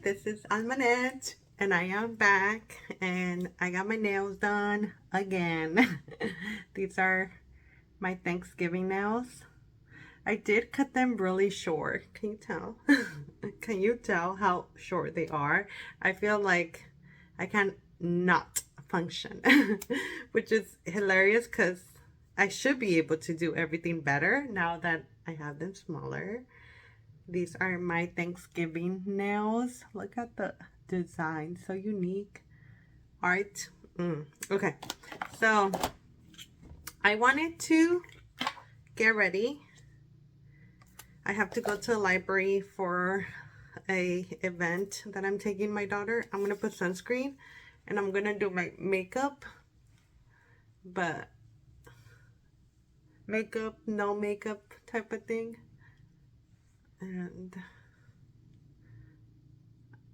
this is Almanette, and I am back, and I got my nails done again. These are my Thanksgiving nails. I did cut them really short. Can you tell? Can you tell how short they are? I feel like I can not function, which is hilarious because I should be able to do everything better now that I have them smaller. These are my Thanksgiving nails. Look at the design, so unique. Art. Okay, so I wanted to get ready. I have to go to the library for a event that I'm taking my daughter. I'm gonna put sunscreen and I'm gonna do my makeup, but makeup, no makeup type of thing. And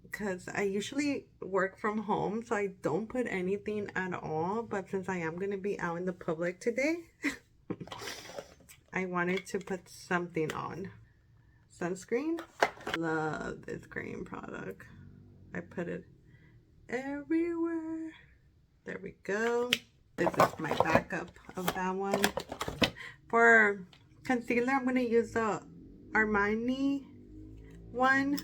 because I usually work from home, so I don't put anything at all, but since I am going to be out in the public today, I wanted to put something on. Sunscreen. Love this green product. I put it everywhere. There we go. This is my backup of that one. For concealer, I'm going to use the Armani one.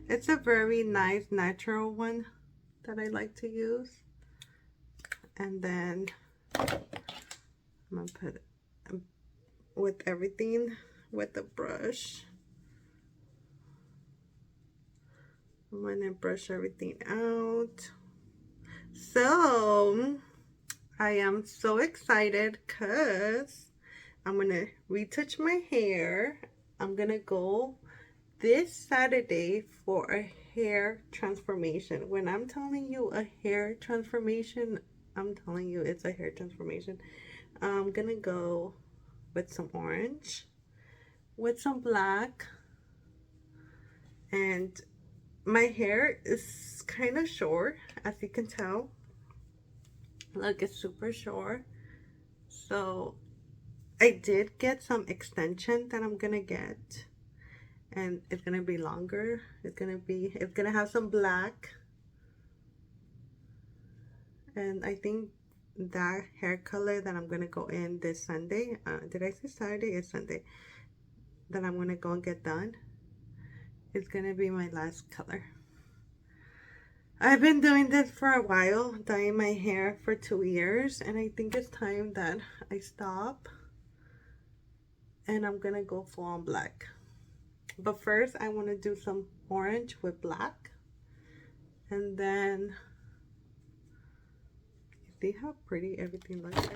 It's a very nice natural one that I like to use. And then I'm gonna put it with everything with the brush. I'm gonna brush everything out. So I am so excited because I'm gonna retouch my hair. I'm gonna go this Saturday for a hair transformation. When I'm telling you a hair transformation, I'm telling you it's a hair transformation. I'm gonna go with some orange, with some black, and my hair is kind of short, as you can tell. Look, it's super short. So I did get some extension that I'm gonna get, and it's gonna be longer. It's gonna have some black, and I think that hair color that I'm gonna go in this Sunday, did I say Saturday? It's Sunday, that I'm gonna go and get done, it's gonna be my last color. I've been doing this for a while, dyeing my hair for 2 years, and I think it's time that I stop, and I'm gonna go full on black. But first, I want to do some orange with black. And then, see how pretty everything looks?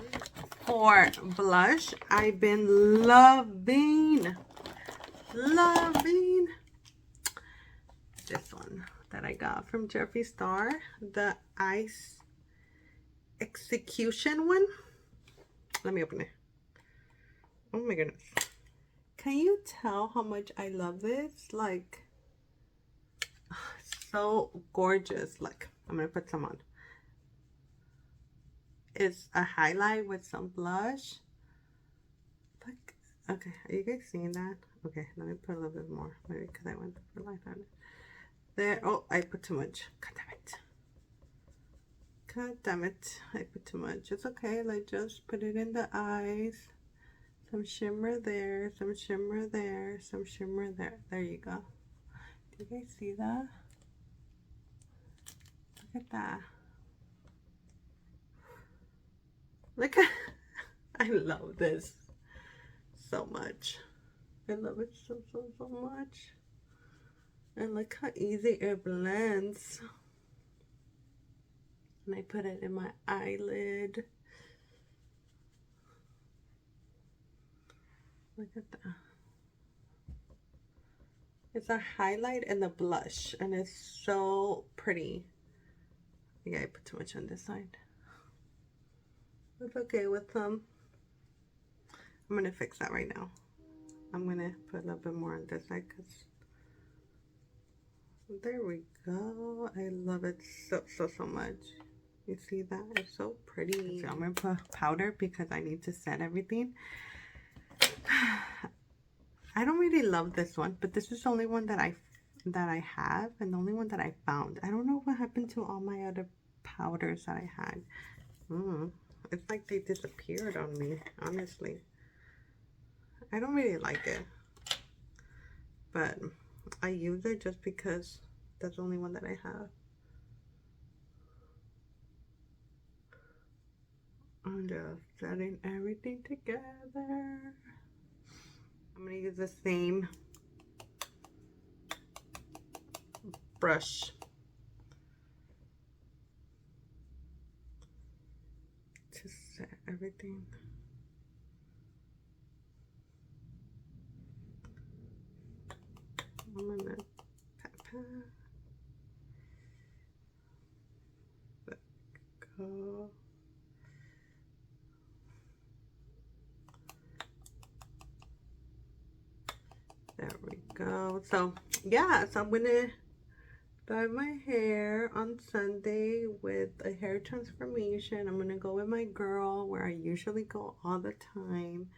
For blush, I've been loving this one that I got from Jeffree Star. The Ice Execution one. Let me open it. Oh my goodness. Can you tell how much I love this? Like, so gorgeous. Like, I'm gonna put some on. It's a highlight with some blush. Like, okay, are you guys seeing that? Okay, let me put a little bit more. Maybe because I went for light on it. There. Oh, I put too much. God damn it. God damn it. I put too much. It's okay. Like, just put it in the eyes. Some shimmer there, some shimmer there, some shimmer there. There you go. Do you guys see that? Look at that. Look at, I love this so much. I love it so much. And look how easy it blends. And I put it in my eyelid. Look at that. It's a highlight and a blush, and it's so pretty. Yeah, I put too much on this side. It's okay with them. I'm gonna fix that right now. I'm gonna put a little bit more on this side because there we go. I love it so much. You see that? It's so pretty. So I'm gonna put powder because I need to set everything. I don't really love this one, but this is the only one that that I have and the only one that I found. I don't know what happened to all my other powders that I had. It's like they disappeared on me, honestly. I don't really like it, but I use it just because that's the only one that I have. I'm just setting everything together. I'm gonna use the same brush to set everything. I'm gonna pat. Let go. There we go. So yeah, so I'm gonna dye my hair on Sunday with a hair transformation. I'm gonna go with my girl where I usually go all the time,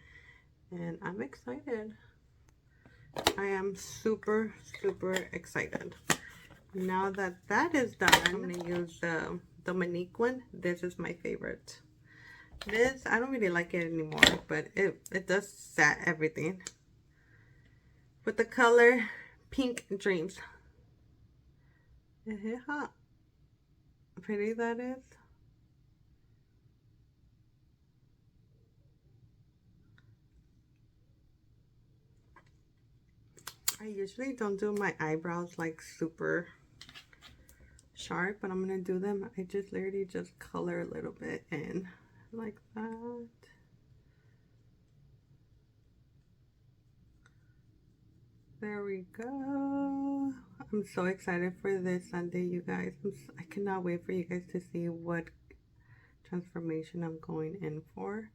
and I'm excited. I am super excited. Now that that is done, I'm gonna use the Dominique one. This is my favorite. This, I don't really like it anymore, but it does set everything. With the color Pink Dreams. How pretty that is. I usually don't do my eyebrows like super sharp, but I'm gonna do them. I just literally just color a little bit in like that. There we go. I'm so excited for this Sunday, you guys. I cannot wait for you guys to see what transformation I'm going in for.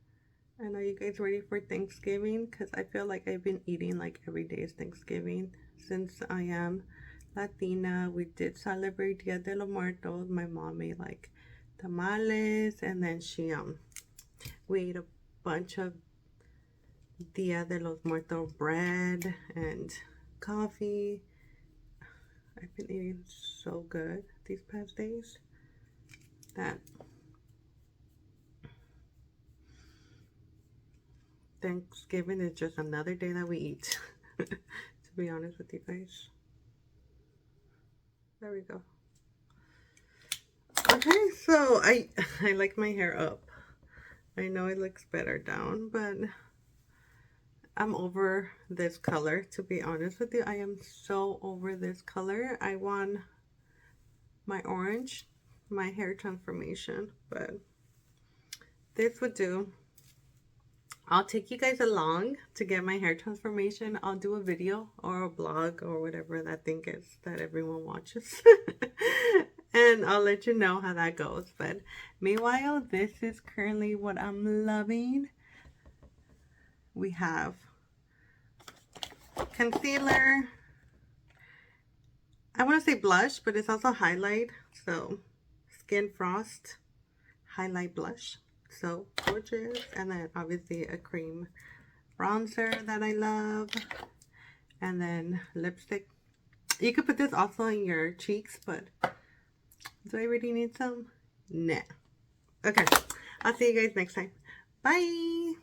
And are you guys ready for Thanksgiving? Because I feel like I've been eating like every day is Thanksgiving. Since I am Latina, we did celebrate Dia de los Muertos. My mom made like tamales, and then we ate a bunch of Dia de los Muertos bread and coffee. I've been eating so good these past days that Thanksgiving is just another day that we eat. To be honest with you guys. There we go. Okay, so I like my hair up. I know it looks better down, but I'm over this color, to be honest with you. I am so over this color. I want my orange, my hair transformation, but this would do. I'll take you guys along to get my hair transformation. I'll do a video or a blog or whatever that thing is that everyone watches. And I'll let you know how that goes. But meanwhile, this is currently what I'm loving. We have concealer. I want to say blush, but it's also highlight. So Skin Frost highlight blush. So gorgeous. And then obviously a cream bronzer that I love. And then lipstick. You could put this also in your cheeks, but do I really need some? Nah. Okay. I'll see you guys next time. Bye.